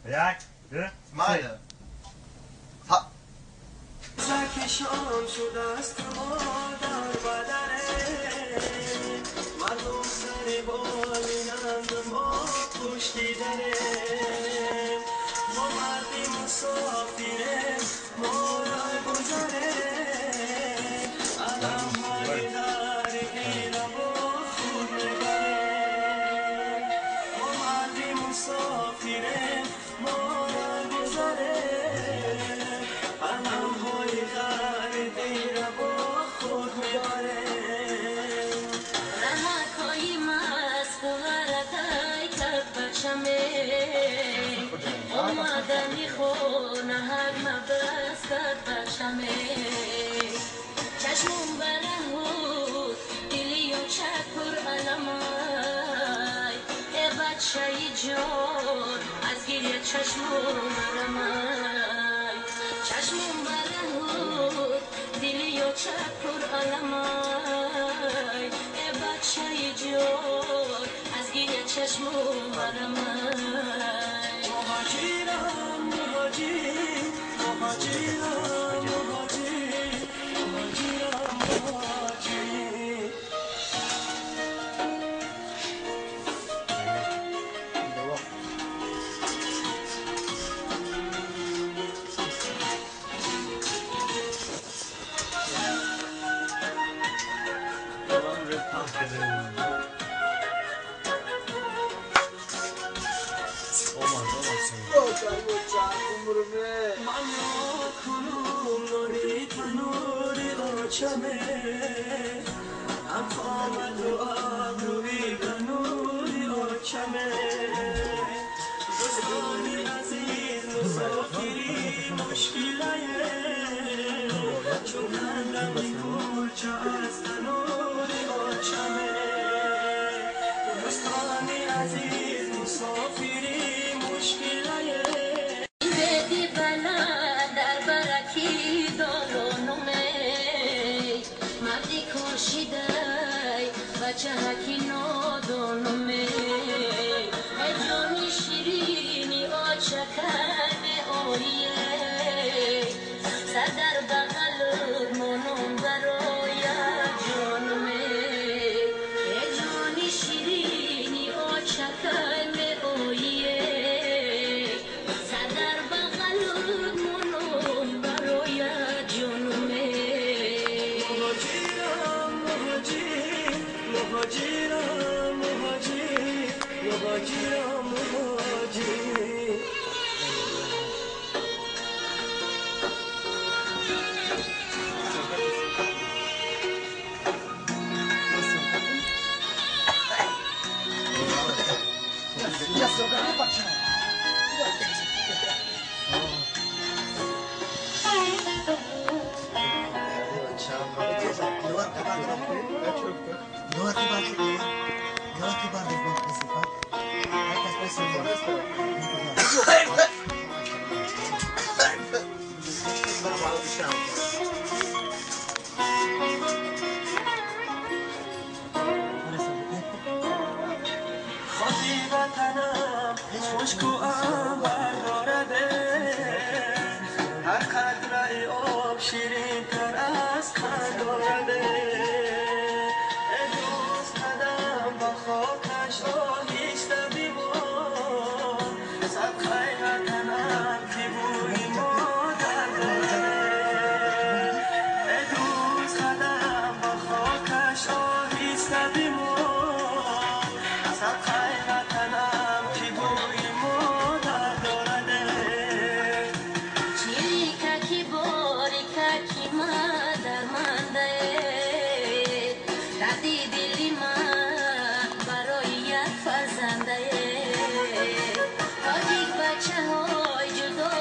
یک دو مایه زکشان شده است ما در بدنه مردم سر بالینند ما پشتی دره ما مردی مسافره ما را گذره علم های در ایران با خود میبره ما مردی مسافره ما را گذره علم های در ایران با خود میبره رمکایی مست و غلطای کرد بچمه اومدنی خونه هر مبست کرد بچمه چشمون برهود دلی و چکر علمای ای بچه جان از گیری چشمون برمای چشمون برهود دلی و چکر علمای ای بچه جان از گیری چشمون برمای مهاجرم مهاجر مهاجرم مهاجر مهاجرم مهاجر من را کنم نوری تنوری آچمه افامد و ابروی بنوری آچمه دوستانی عزیز مسافری مشکله چون هندمی پرچه از تنوری آچمه دوستانی عزیز مسافری مشکله بدی بلند در برکی دارانومه مردی کشیده بچه هکی نادانومه ای جانی شیرینی آچکن آیه سر در بغل منم برای جانومه ای جانی شیرینی آچکن آیه سر در بغل منم برای جانومه مهاجرم مهاجر مهاجرم مهاجر مهاجرم مهاجر خاطی وطنم مشک و عنبر دارده هر قطره آب شیرین تر از قند دارده ای دوست قدم با خاکش آهیسته بیبار صدقه وطنم که بوی مادر دارده ای دوست قدم با خاکش آهیسته بیبار صدقه وطنم که بوی مادر دارده چیککی باریککی مادر منده دردی دلی من برای یک فرزنده تاجیک بچه های جدا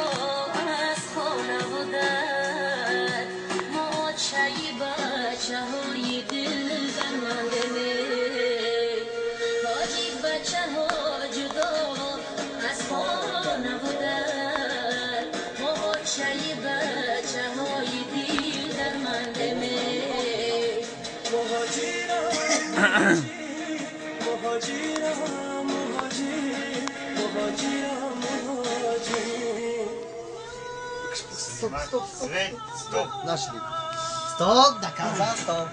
از خانه بودن ما چایی بچه های دل بنده تاجیک بچه ها جدا از خانه بودن ما چایی بچه های دل در منده مهاجرم مهاجر مهاجر Naszli. Stop, nakazał, stop.